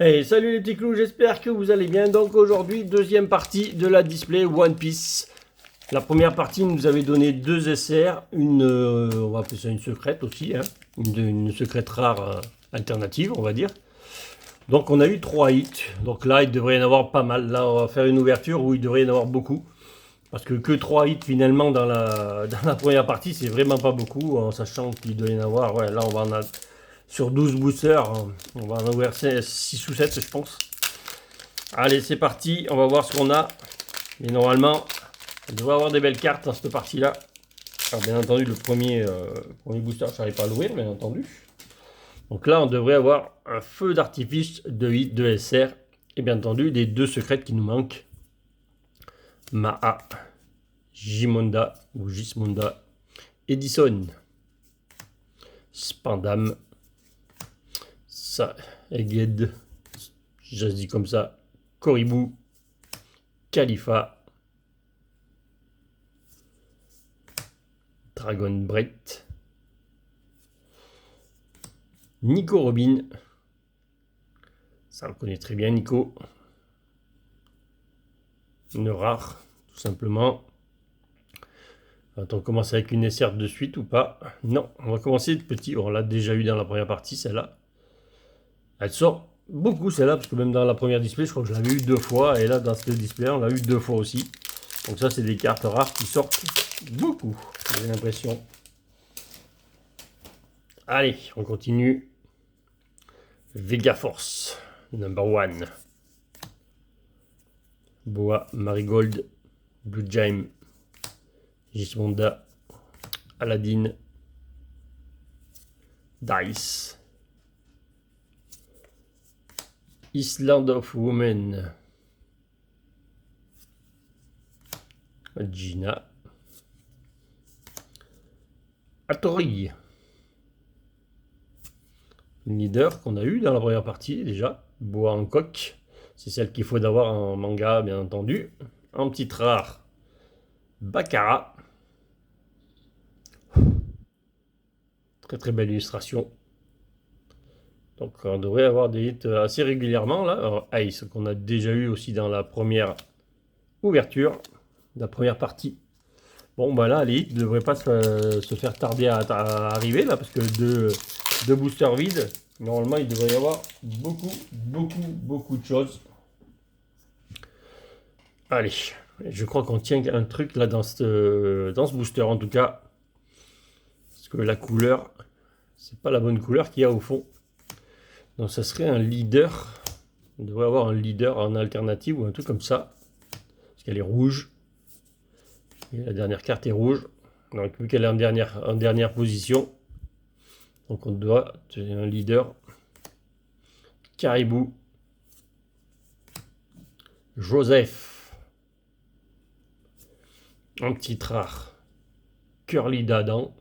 Hey, salut les petits clous, j'espère que vous allez bien. Donc aujourd'hui, deuxième partie de la display One Piece. La première partie nous avait donné deux SR, on va appeler ça une secrète aussi, hein, une secrète rare alternative, on va dire. Donc on a eu 3 hits, donc là il devrait y en avoir pas mal. Là on va faire une ouverture où il devrait y en avoir beaucoup. Parce que 3 hits finalement dans la première partie, c'est vraiment pas beaucoup, en sachant qu'il doit y en avoir, ouais, là on va en avoir sur 12 boosters, on va en ouvrir 6 ou 7 je pense. Allez, c'est parti, on va voir ce qu'on a. Et normalement, on devrait avoir des belles cartes dans cette partie-là. Alors bien entendu, le premier booster, je n'arrive pas à l'ouvrir, bien entendu. Donc là, on devrait avoir un feu d'artifice de hit, de SR. Et bien entendu, les deux secrètes qui nous manquent. Maa, Jimonda ou Gismonda, Edison, Spandam, ça, Eged, je dis comme ça, Koribou, Khalifa, Dragon Brett, Nico Robin, ça on le connaît très bien Nico, une rare tout simplement. On commence avec une SR de suite ou pas? Non, on va commencer de petit, on l'a déjà eu dans la première partie celle-là. Elle sort beaucoup celle-là, parce que même dans la première display, je crois que je l'avais eu 2 fois, et là dans ce display, on l'a eu 2 fois aussi. Donc ça, c'est des cartes rares qui sortent beaucoup, j'ai l'impression. Allez, on continue. Vega Force, number 1. Boa, Marigold, Blue Jaime, Gismonda, Aladdin, Dice, Island of Women, Gina, Hattori, leader qu'on a eu dans la première partie déjà, Boa Hancock, c'est celle qu'il faut d'avoir en manga bien entendu. En petite rare, Bakara, très très belle illustration. Donc on devrait avoir des hits assez régulièrement là. Alors, Ice qu'on a déjà eu aussi dans la première ouverture, la première partie. Bon bah là les hits ne devraient pas se faire tarder à arriver là, parce que deux boosters vides, normalement il devrait y avoir beaucoup de choses. Allez, je crois qu'on tient un truc là dans ce booster en tout cas. Parce que la couleur, c'est pas la bonne couleur qu'il y a au fond. Donc ça serait un leader. On devrait avoir un leader en alternative ou un truc comme ça. Parce qu'elle est rouge. Et la dernière carte est rouge. Donc vu qu'elle est en dernière position. Donc on doit un leader. Caribou. Joseph. Un petit rare. Curly d'Adam.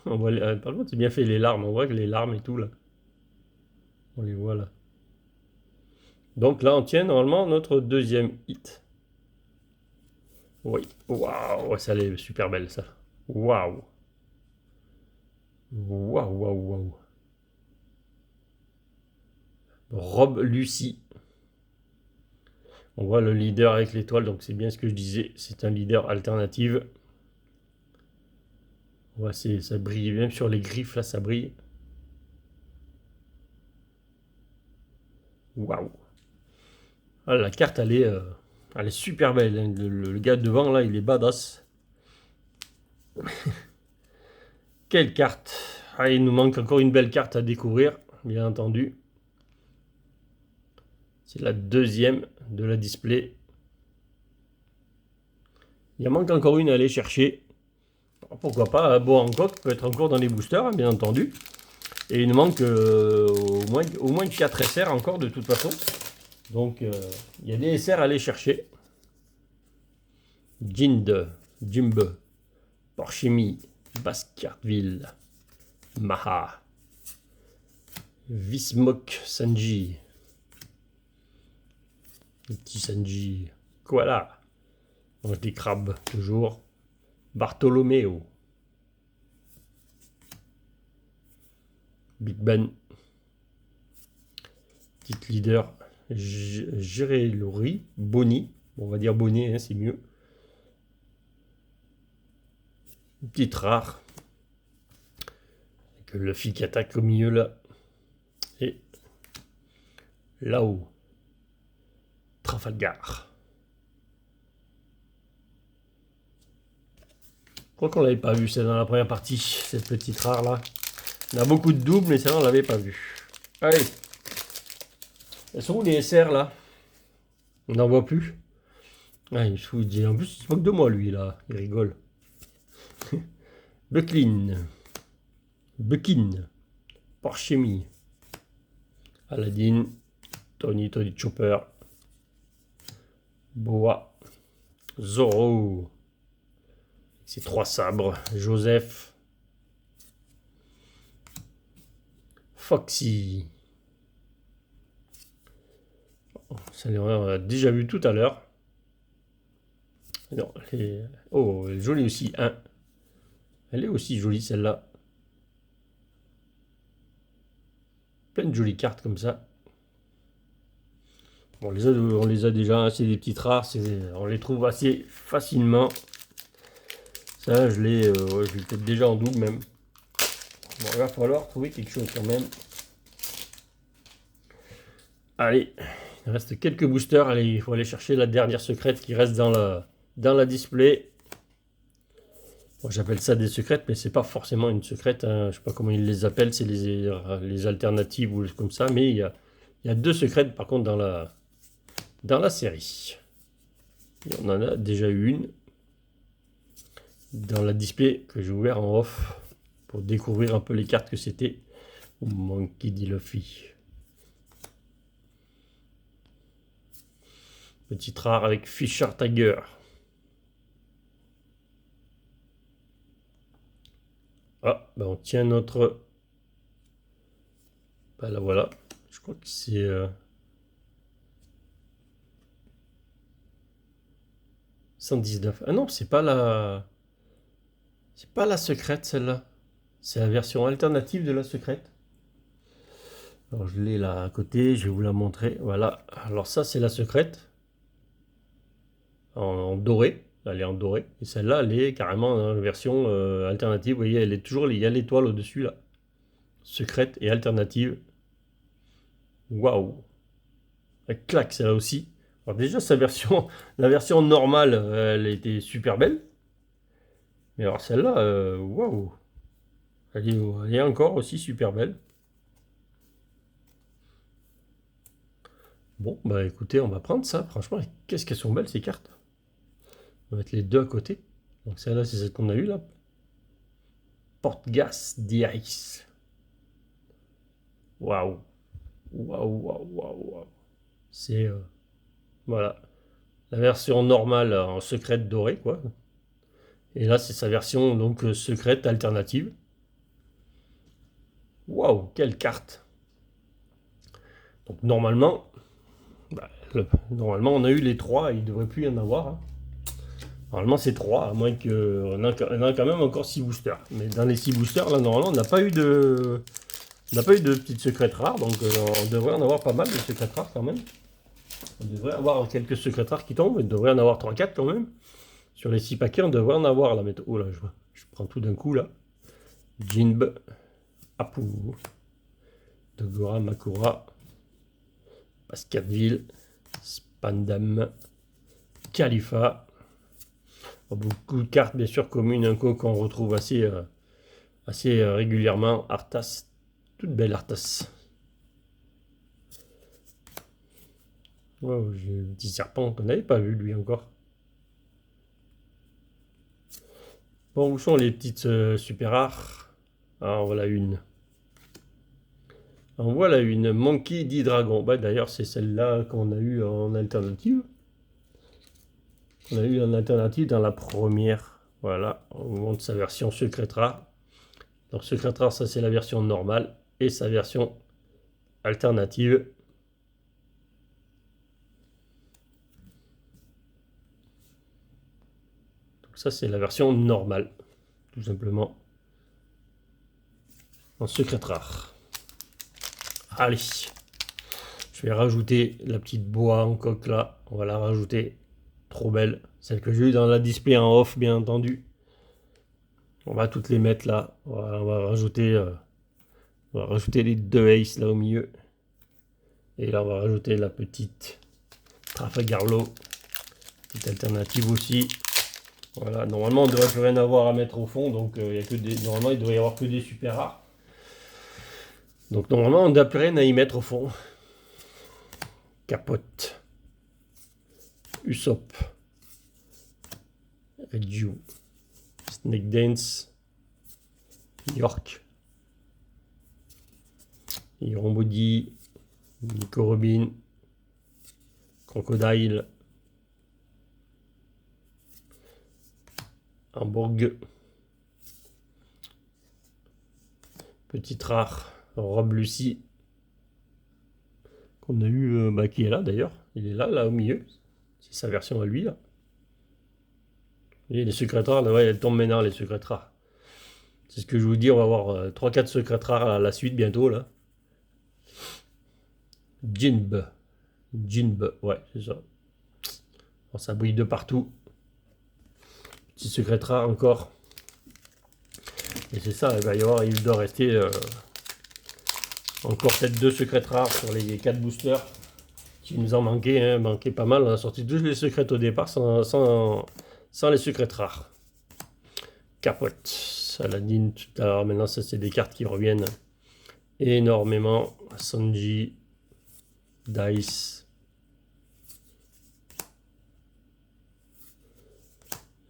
On voit, par contre c'est bien fait les larmes. On voit que les larmes et tout là. On les voit là. Donc là, on tient normalement notre deuxième hit. Oui. Waouh, ça elle est super belle ça. Waouh. Waouh. Robe Lucie. On voit le leader avec l'étoile, donc c'est bien ce que je disais. C'est un leader alternative. On voit, ça brille, même sur les griffes là, ça brille. Waouh. Ah, la carte, elle est super belle. Le gars devant là, il est badass. Quelle carte! Ah, il nous manque encore une belle carte à découvrir, bien entendu. C'est la deuxième de la display. Il en manque encore une à aller chercher. Pourquoi pas, Boa Hancock peut être encore dans les boosters, bien entendu. Et il nous manque au moins 4 SR encore de toute façon. Donc il y a des SR à aller chercher. Jimbe, Porchimi, Baskerville, Maha, Vismok Sanji, le petit Sanji, Koala, mange des crabes toujours, Bartolomeo, Big Ben, Petite leader. Gérelori. Bonnie. Bon, on va dire Bonnie, hein, c'est mieux. Une petite rare. Avec le fil qui attaque au milieu là. Et là-haut. Trafalgar. Je crois qu'on l'avait pas vu, c'est dans la première partie, cette petite rare là. On a beaucoup de doubles, mais ça on l'avait pas vu. Allez. Elles sont où les SR là? On n'en voit plus. Ah, il se fout, en plus il se moque de moi lui là, il rigole. Bucklin. Buckin. Porchemi. Aladdin. Tony Chopper. Boa. Zorro. Ses 3 sabres. Joseph. Foxy. Ça, on a déjà vu tout à l'heure. Non, oh, elle est jolie aussi. Hein. Elle est aussi jolie celle-là. Plein de jolies cartes comme ça. Bon, on les a déjà, hein, c'est des petites rares, on les trouve assez facilement. Ça, je l'ai peut-être déjà en double même. Bon, il va falloir trouver quelque chose quand même. Allez, il reste quelques boosters. Allez, il faut aller chercher la dernière secrète qui reste dans la display. Bon, j'appelle ça des secrètes, mais c'est pas forcément une secrète. Hein. Je sais pas comment ils les appellent, c'est les alternatives ou comme ça. Mais il y a 2 secrètes par contre dans la série. Et on en a déjà eu une dans la display que j'ai ouvert en off pour découvrir un peu les cartes que c'était. Monkey D. Luffy. Petite rare avec Fisher Tiger. Ah, ben on tient notre... Ben là voilà, je crois que c'est... 119. Ah non, c'est pas la... C'est pas la secrète celle-là. C'est la version alternative de la secrète. Alors je l'ai là à côté, je vais vous la montrer. Voilà, alors ça c'est la secrète. En doré, elle est en doré. Et celle-là, elle est carrément en version alternative. Vous voyez, elle est toujours, il y a l'étoile au-dessus là. Secrète et alternative. Waouh! Elle claque celle-là aussi. Alors déjà, sa version, la version normale, elle était super belle. Mais alors celle-là, waouh! Elle est encore aussi super belle. Bon, bah écoutez, on va prendre ça. Franchement, qu'est-ce qu'elles sont belles ces cartes. On va mettre les 2 à côté. Donc celle-là, c'est celle qu'on a eue là. Portgas d'Iris. Waouh! Waouh, waouh, waouh, waouh. C'est... voilà. La version normale en secrète dorée, quoi. Et là, c'est sa version donc secrète alternative. Waouh, quelle carte! Donc normalement, normalement on a eu les 3, il ne devrait plus y en avoir. Hein. Normalement c'est 3, à moins qu'on a quand même encore 6 boosters. Mais dans les 6 boosters, là normalement on n'a pas eu de petites secrètes rares, donc on devrait en avoir pas mal de secrètes rares quand même. On devrait avoir quelques secrètes rares qui tombent, on devrait en avoir 3-4 quand même. Sur les 6 paquets, on devrait en avoir là. Oh là, je prends tout d'un coup là. Jinb, Apu, Dogora, Makura, Baskerville, Spandam, Khalifa. Beaucoup de cartes bien sûr communes, un coup qu'on retrouve assez régulièrement. Arthas, toute belle Arthas. Oh, j'ai un petit serpent qu'on n'avait pas vu lui encore. Bon, où sont les petites super rares? Ah, en voilà une. En voilà une, Monkey D. Dragon. Bah, d'ailleurs, c'est celle-là qu'on a eu en alternative. On a eu en alternative dans la première. Voilà, on vous montre sa version secrète rare. Donc, secrète rare, ça c'est la version normale. Et sa version alternative. Donc, ça c'est la version normale. Tout simplement. En secrète rare. Allez. Je vais rajouter la petite boa en coque là. On va la rajouter. Trop belle. Celle que j'ai eu dans la display en off, bien entendu. On va toutes les mettre là. Voilà, on va rajouter les deux aces là au milieu. Et là, on va rajouter la petite Trafagarlo. Petite alternative aussi. Voilà, normalement, on ne devrait plus rien avoir à mettre au fond. Donc, il y a que normalement, il devrait y avoir que des super rares. Donc, normalement, on n'a plus rien à y mettre au fond. Capote. Usopp. Regiu. Snake Dance. York. Iron Body. Nico Robin. Crocodile. Hamburg. Petite rare. Rob Lucie. Qu'on a eu, qui est là d'ailleurs. Il est là au milieu. C'est sa version à lui là. Et les secrets rares, ouais, elles tombent maintenant les secrets rares. C'est ce que je vous dis, on va avoir 3-4 secrets rares à la suite bientôt là. Jinb, ouais, c'est ça. Alors, ça brille de partout. Petit secret rare encore. Et c'est ça, il doit rester encore peut-être 2 secrets rares sur les 4 boosters. Qui nous en manquait, hein, manquait pas mal. On a sorti tous les secrets au départ sans les secrets rares. Capote, Saladin tout à l'heure. Maintenant, ça c'est des cartes qui reviennent énormément. Sanji, Dice,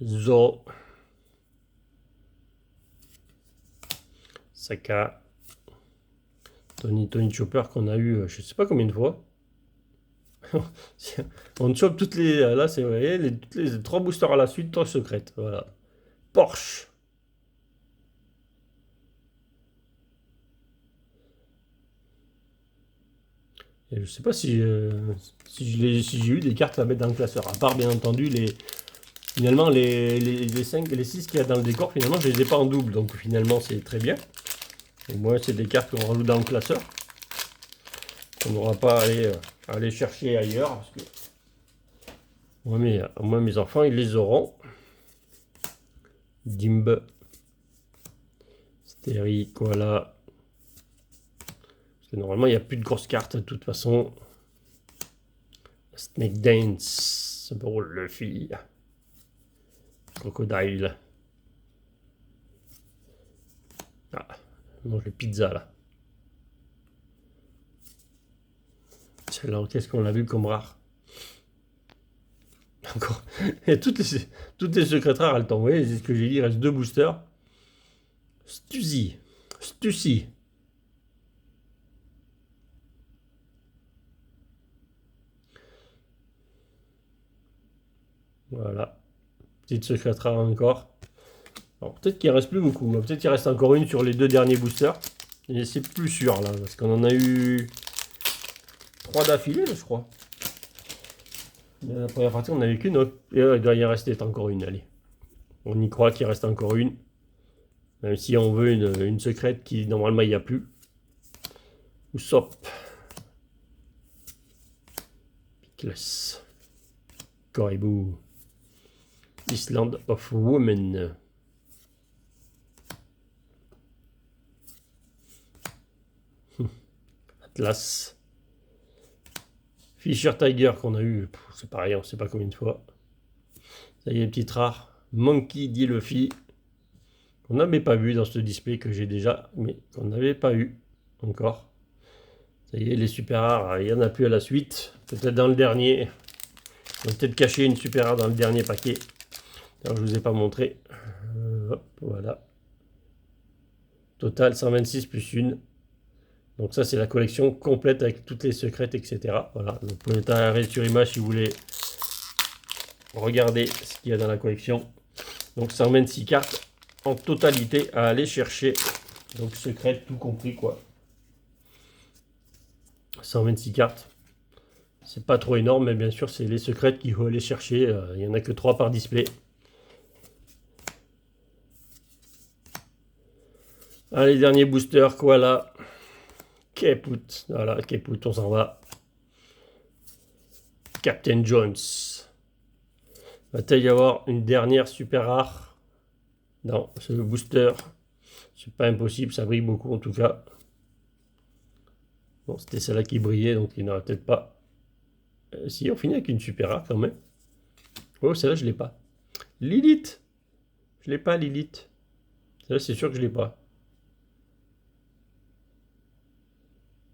Zo, Saka, Tony Chopper qu'on a eu je sais pas combien de fois. On chope toutes les... Là, c'est vrai, les 3 boosters à la suite, 3 secrètes. Voilà. Porsche. Et je sais pas si j'ai eu des cartes à mettre dans le classeur. À part, bien entendu, finalement, les 5 et les 6 qu'il y a dans le décor, finalement, je les ai pas en double. Donc, finalement, c'est très bien. Et moi, c'est des cartes qu'on rajoute dans le classeur. On n'aura pas à aller chercher ailleurs. Parce que moi, mes enfants, ils les auront. Dimb. Stéri, Koala. Parce que normalement, il n'y a plus de grosses cartes de toute façon. Snake Dance. Pour Luffy. Crocodile. Ah, on mange les pizzas là. Celle-là, qu'est-ce qu'on a vu comme rare? Encore. Et toutes les secrets rares, elles tombent. Vous voyez, c'est ce que j'ai dit, il reste 2 boosters. Stussy. Voilà. Petite secret rare encore. Alors peut-être qu'il ne reste plus beaucoup. Peut-être qu'il reste encore une sur les 2 derniers boosters. Et c'est plus sûr là, parce qu'on en a eu 3 d'affilée, je crois. La première partie, on n'avait qu'une. Et il doit y en rester encore une, allez. On y croit qu'il reste encore une. Même si on veut une secrète qui, normalement, il n'y a plus. Usopp. Pickless. Koribou. Island of Women. Atlas. Fisher Tiger qu'on a eu, c'est pareil, on ne sait pas combien de fois. Ça y est, petite rare. Monkey D. Luffy. Qu'on n'avait pas vu dans ce display que j'ai déjà, mais qu'on n'avait pas eu encore. Ça y est, les super rares, il n'y en a plus à la suite. Peut-être dans le dernier. On va peut-être cacher une super rare dans le dernier paquet. Alors, je ne vous ai pas montré. Hop, voilà. Total 126 plus 1. Donc ça, c'est la collection complète avec toutes les secrètes, etc. Voilà. Donc, vous pouvez arrêter sur image si vous voulez regarder ce qu'il y a dans la collection. Donc 126 cartes en totalité à aller chercher. Donc secrète, tout compris quoi. 126 cartes. C'est pas trop énorme, mais bien sûr, c'est les secrètes qu'il faut aller chercher. Il n'y en a que 3 par display. Allez, dernier booster, Koala. Keput. Voilà, Keput, on s'en va. Captain Jones. Va-t-il y avoir une dernière super rare? Non, c'est le booster. C'est pas impossible, ça brille beaucoup en tout cas. Bon, c'était celle-là qui brillait, donc il n'y en aura peut-être pas. Si, on finit avec une super rare quand même. Oh, celle-là, je l'ai pas. Lilith. Je l'ai pas, Lilith. Celle-là, c'est sûr que je l'ai pas.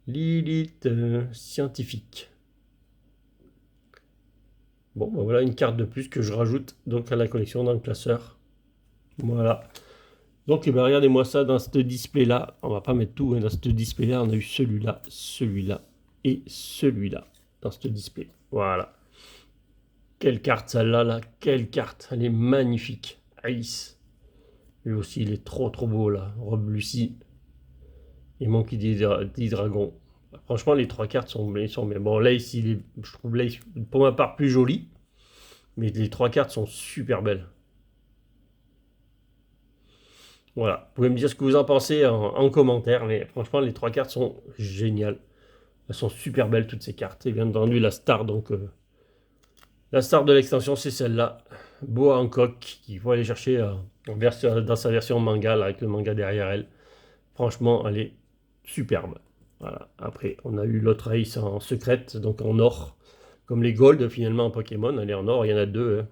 Lilith scientifique. Bon, ben voilà une carte de plus que je rajoute donc à la collection dans le classeur. Voilà. Donc, eh ben, regardez-moi ça dans ce display-là. On va pas mettre tout, hein, dans ce display-là, on a eu celui-là, celui-là et celui-là dans ce display. Voilà. Quelle carte celle-là, là. Quelle carte. Elle est magnifique. Ice. Lui aussi, il est trop beau là. Robe Lucie. Et Monkey D. Dragon. Franchement, les trois cartes sont bien. Bon, Lace, je trouve Lace pour ma part plus joli. Mais les trois cartes sont super belles. Voilà. Vous pouvez me dire ce que vous en pensez en commentaire. Mais franchement, les trois cartes sont géniales. Elles sont super belles, toutes ces cartes. Et bien entendu, la star, donc. La star de l'extension, c'est celle-là. Boa Hancock, qu'il faut aller chercher dans sa version manga, là, avec le manga derrière elle. Franchement, elle est superbe. Voilà. Après, on a eu l'autre Ace en secrète, donc en or. Comme les Gold, finalement, en Pokémon, elle est en or. Il y en a deux. Hein.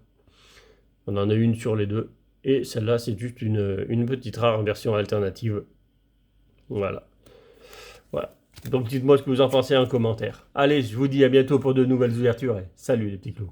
On en a une sur les deux. Et celle-là, c'est juste une petite rare en version alternative. Voilà. Voilà. Donc, dites-moi ce que vous en pensez en commentaire. Allez, je vous dis à bientôt pour de nouvelles ouvertures. Et salut les petits clous.